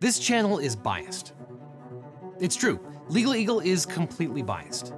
This channel is biased. It's true, LegalEagle is completely biased.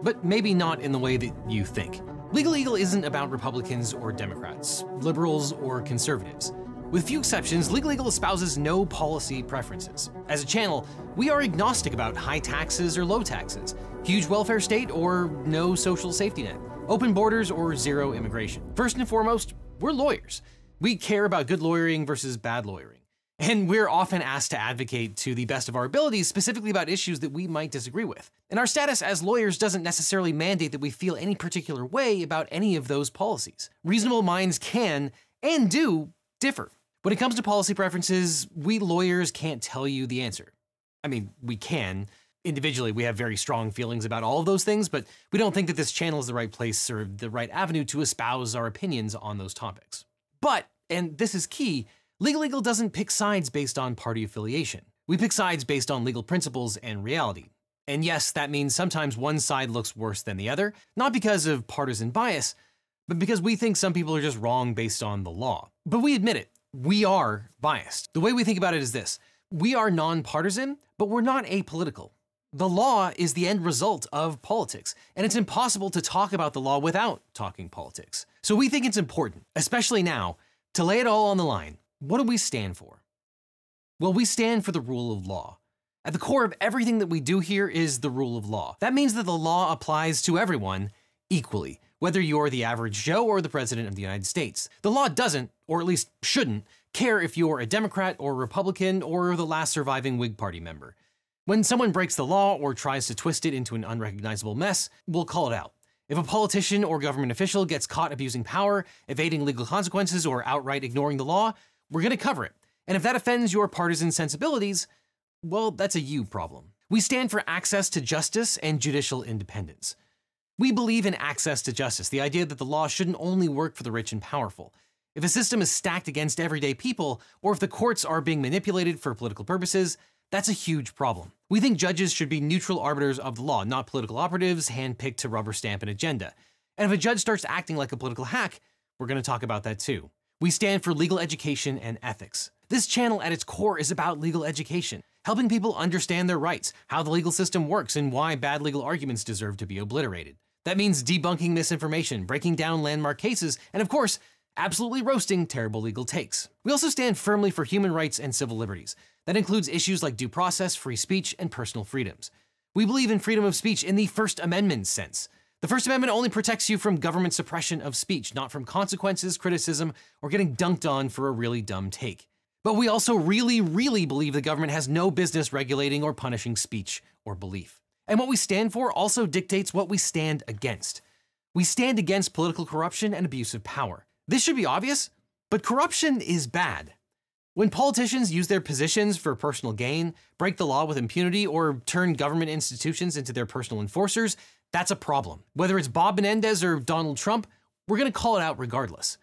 But maybe not in the way that you think. LegalEagle isn't about Republicans or Democrats, liberals or conservatives. With few exceptions, LegalEagle espouses no policy preferences. As a channel, we are agnostic about high taxes or low taxes, huge welfare state or no social safety net, open borders or zero immigration. First and foremost, we're lawyers. We care about good lawyering versus bad lawyering. And we're often asked to advocate to the best of our abilities, specifically about issues that we might disagree with. And our status as lawyers doesn't necessarily mandate that we feel any particular way about any of those policies. Reasonable minds can, and do, differ. When it comes to policy preferences, we lawyers can't tell you the answer. I mean, we can. Individually, we have very strong feelings about all of those things, but we don't think that this channel is the right place or the right avenue to espouse our opinions on those topics. But, and this is key, LegalEagle doesn't pick sides based on party affiliation. We pick sides based on legal principles and reality. And yes, that means sometimes one side looks worse than the other, not because of partisan bias, but because we think some people are just wrong based on the law. But we admit it, we are biased. The way we think about it is this: we are nonpartisan, but we're not apolitical. The law is the end result of politics, and it's impossible to talk about the law without talking politics. So we think it's important, especially now, to lay it all on the line. What do we stand for? Well, we stand for the rule of law. At the core of everything that we do here is the rule of law. That means that the law applies to everyone equally, whether you're the average Joe or the President of the United States. The law doesn't, or at least shouldn't, care if you're a Democrat or Republican or the last surviving Whig Party member. When someone breaks the law or tries to twist it into an unrecognizable mess, we'll call it out. If a politician or government official gets caught abusing power, evading legal consequences, or outright ignoring the law, we're going to cover it. And if that offends your partisan sensibilities, well, that's a you problem. We stand for access to justice and judicial independence. We believe in access to justice, the idea that the law shouldn't only work for the rich and powerful. If a system is stacked against everyday people, or if the courts are being manipulated for political purposes, that's a huge problem. We think judges should be neutral arbiters of the law, not political operatives handpicked to rubber stamp an agenda. And if a judge starts acting like a political hack, we're going to talk about that too. We stand for legal education and ethics. This channel at its core is about legal education, helping people understand their rights, how the legal system works, and why bad legal arguments deserve to be obliterated. That means debunking misinformation, breaking down landmark cases, and of course, absolutely roasting terrible legal takes. We also stand firmly for human rights and civil liberties. That includes issues like due process, free speech, and personal freedoms. We believe in freedom of speech in the First Amendment sense. The First Amendment only protects you from government suppression of speech, not from consequences, criticism, or getting dunked on for a really dumb take. But we also really believe the government has no business regulating or punishing speech or belief. And what we stand for also dictates what we stand against. We stand against political corruption and abuse of power. This should be obvious, but corruption is bad. When politicians use their positions for personal gain, break the law with impunity, or turn government institutions into their personal enforcers, that's a problem. Whether it's Bob Menendez or Donald Trump, we're going to call it out regardless.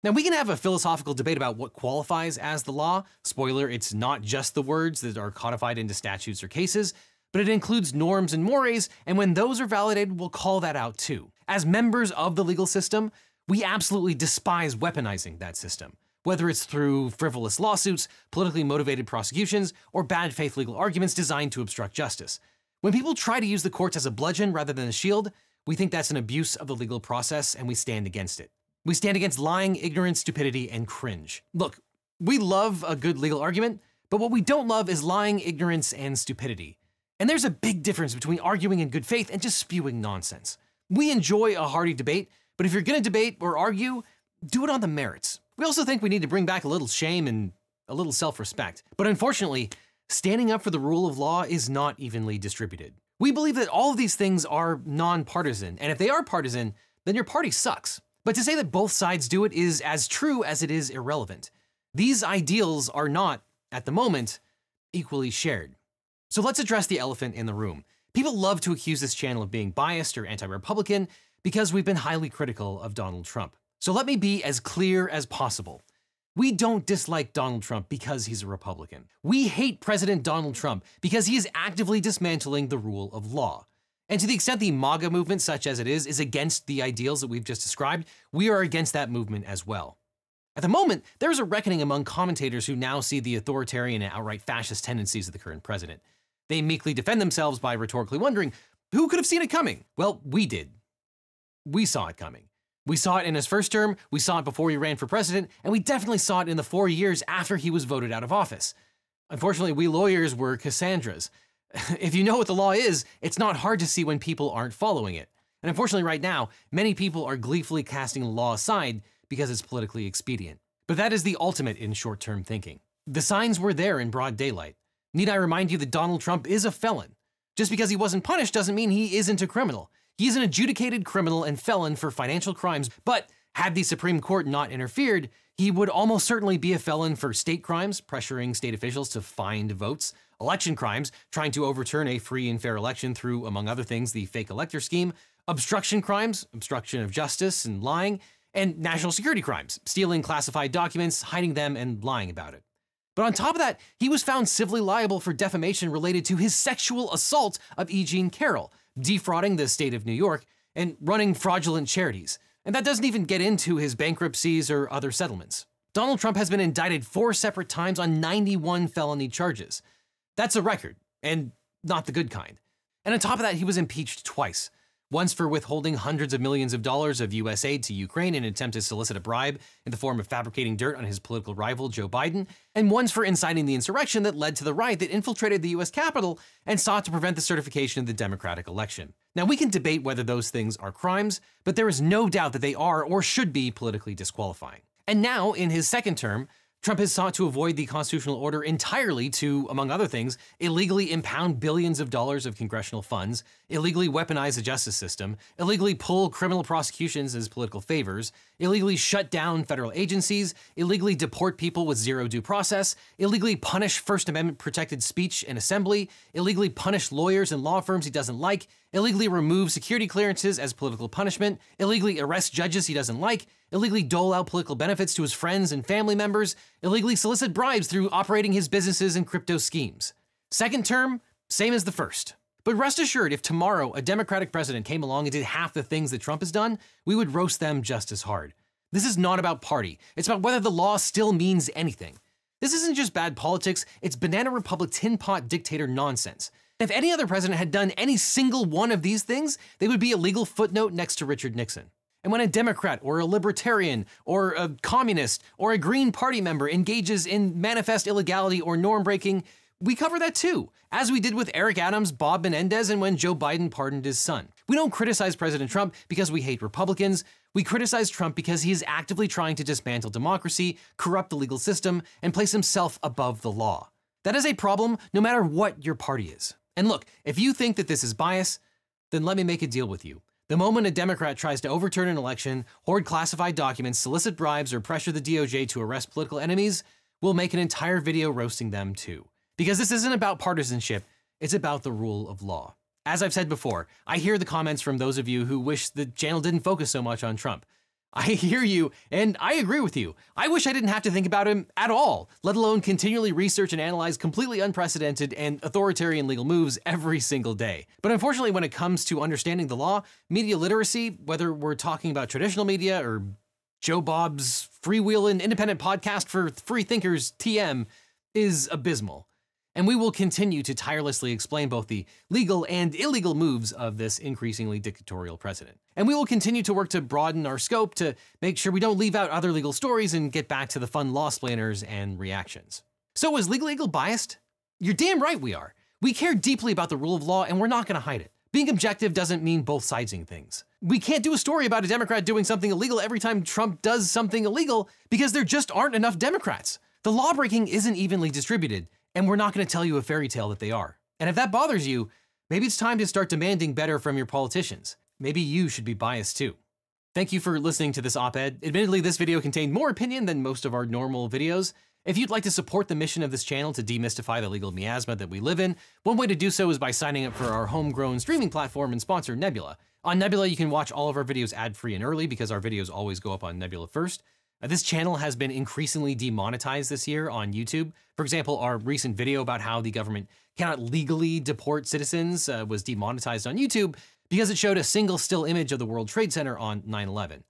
Now, we can have a philosophical debate about what qualifies as the law. Spoiler, it's not just the words that are codified into statutes or cases, but it includes norms and mores, and when those are validated, we'll call that out too. As members of the legal system, we absolutely despise weaponizing that system, whether it's through frivolous lawsuits, politically motivated prosecutions, or bad faith legal arguments designed to obstruct justice. When people try to use the courts as a bludgeon rather than a shield, we think that's an abuse of the legal process, and we stand against it. We stand against lying, ignorance, stupidity, and cringe. Look, we love a good legal argument, but what we don't love is lying, ignorance, and stupidity. And there's a big difference between arguing in good faith and just spewing nonsense. We enjoy a hearty debate, but if you're going to debate or argue, do it on the merits. We also think we need to bring back a little shame and a little self-respect. But unfortunately, standing up for the rule of law is not evenly distributed. We believe that all of these things are nonpartisan, and if they are partisan, then your party sucks. But to say that both sides do it is as true as it is irrelevant. These ideals are not, at the moment, equally shared. So let's address the elephant in the room. People love to accuse this channel of being biased or anti-Republican because we've been highly critical of Donald Trump. So let me be as clear as possible. We don't dislike Donald Trump because he's a Republican. We hate President Donald Trump because he is actively dismantling the rule of law. And to the extent the MAGA movement, such as it is against the ideals that we've just described, we are against that movement as well. At the moment, there's a reckoning among commentators who now see the authoritarian and outright fascist tendencies of the current president. They meekly defend themselves by rhetorically wondering, who could have seen it coming? Well, we did. We saw it coming. We saw it in his first term, we saw it before he ran for president, and we definitely saw it in the 4 years after he was voted out of office. Unfortunately, we lawyers were Cassandras. If you know what the law is, it's not hard to see when people aren't following it. And unfortunately right now, many people are gleefully casting the law aside because it's politically expedient. But that is the ultimate in short-term thinking. The signs were there in broad daylight. Need I remind you that Donald Trump is a felon? Just because he wasn't punished doesn't mean he isn't a criminal. He's an adjudicated criminal and felon for financial crimes, but had the Supreme Court not interfered, he would almost certainly be a felon for state crimes, pressuring state officials to find votes, election crimes, trying to overturn a free and fair election through, among other things, the fake elector scheme, obstruction crimes, obstruction of justice and lying, and national security crimes, stealing classified documents, hiding them, and lying about it. But on top of that, he was found civilly liable for defamation related to his sexual assault of E. Jean Carroll, defrauding the state of New York, and running fraudulent charities. And that doesn't even get into his bankruptcies or other settlements. Donald Trump has been indicted 4 separate times on 91 felony charges. That's a record, and not the good kind. And on top of that, he was impeached twice. Once for withholding hundreds of millions of dollars of U.S. aid to Ukraine in an attempt to solicit a bribe in the form of fabricating dirt on his political rival, Joe Biden, and once for inciting the insurrection that led to the riot that infiltrated the U.S. Capitol and sought to prevent the certification of the Democratic election. Now, we can debate whether those things are crimes, but there is no doubt that they are or should be politically disqualifying. And now, in his second term, Trump has sought to avoid the constitutional order entirely to, among other things, illegally impound billions of dollars of congressional funds, illegally weaponize the justice system, illegally pull criminal prosecutions as political favors, illegally shut down federal agencies, illegally deport people with zero due process, illegally punish First Amendment protected speech and assembly, illegally punish lawyers and law firms he doesn't like, illegally remove security clearances as political punishment, illegally arrest judges he doesn't like, illegally dole out political benefits to his friends and family members, illegally solicit bribes through operating his businesses and crypto schemes. Second term, same as the first. But rest assured, if tomorrow a Democratic president came along and did half the things that Trump has done, we would roast them just as hard. This is not about party. It's about whether the law still means anything. This isn't just bad politics, it's banana republic tin pot dictator nonsense. If any other president had done any single one of these things, they would be a legal footnote next to Richard Nixon. And when a Democrat or a libertarian or a communist or a Green Party member engages in manifest illegality or norm breaking, we cover that too, as we did with Eric Adams, Bob Menendez, and when Joe Biden pardoned his son. We don't criticize President Trump because we hate Republicans. We criticize Trump because he is actively trying to dismantle democracy, corrupt the legal system, and place himself above the law. That is a problem no matter what your party is. And look, if you think that this is bias, then let me make a deal with you. The moment a Democrat tries to overturn an election, hoard classified documents, solicit bribes, or pressure the DOJ to arrest political enemies, we'll make an entire video roasting them too. Because this isn't about partisanship, it's about the rule of law. As I've said before, I hear the comments from those of you who wish the channel didn't focus so much on Trump. I hear you, and I agree with you. I wish I didn't have to think about him at all, let alone continually research and analyze completely unprecedented and authoritarian legal moves every single day. But unfortunately, when it comes to understanding the law, media literacy, whether we're talking about traditional media or Joe Bob's freewheeling independent podcast for free thinkers, TM, is abysmal. And we will continue to tirelessly explain both the legal and illegal moves of this increasingly dictatorial president. And we will continue to work to broaden our scope to make sure we don't leave out other legal stories and get back to the fun law splainers and reactions. So is LegalEagle biased? You're damn right we are. We care deeply about the rule of law and we're not gonna hide it. Being objective doesn't mean both sidesing things. We can't do a story about a Democrat doing something illegal every time Trump does something illegal because there just aren't enough Democrats. The lawbreaking isn't evenly distributed, and we're not going to tell you a fairy tale that they are. And if that bothers you, maybe it's time to start demanding better from your politicians. Maybe you should be biased too. Thank you for listening to this op-ed. Admittedly, this video contained more opinion than most of our normal videos. If you'd like to support the mission of this channel to demystify the legal miasma that we live in, one way to do so is by signing up for our homegrown streaming platform and sponsor, Nebula. On Nebula, you can watch all of our videos ad-free and early because our videos always go up on Nebula first. This channel has been increasingly demonetized this year on YouTube. For example, our recent video about how the government cannot legally deport citizens was demonetized on YouTube because it showed a single still image of the World Trade Center on 9/11.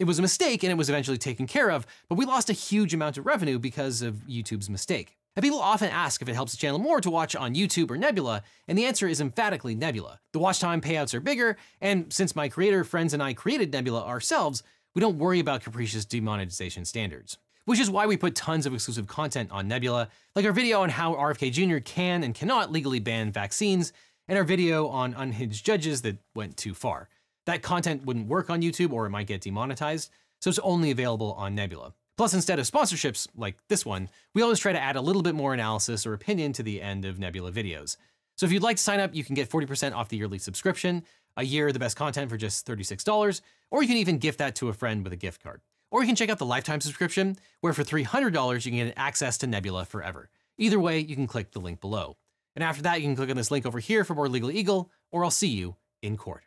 It was a mistake and it was eventually taken care of, but we lost a huge amount of revenue because of YouTube's mistake. And people often ask if it helps the channel more to watch on YouTube or Nebula, and the answer is emphatically Nebula. The watch time payouts are bigger, and since my creator friends and I created Nebula ourselves, we don't worry about capricious demonetization standards. Which is why we put tons of exclusive content on Nebula, like our video on how RFK Jr. can and cannot legally ban vaccines, and our video on unhinged judges that went too far. That content wouldn't work on YouTube or it might get demonetized, so it's only available on Nebula. Plus, instead of sponsorships like this one, we always try to add a little bit more analysis or opinion to the end of Nebula videos. So if you'd like to sign up, you can get 40% off the yearly subscription, a year of the best content for just $36, or you can even gift that to a friend with a gift card. Or you can check out the lifetime subscription, where for $300 you can get access to Nebula forever. Either way, you can click the link below. And after that, you can click on this link over here for more Legal Eagle, or I'll see you in court.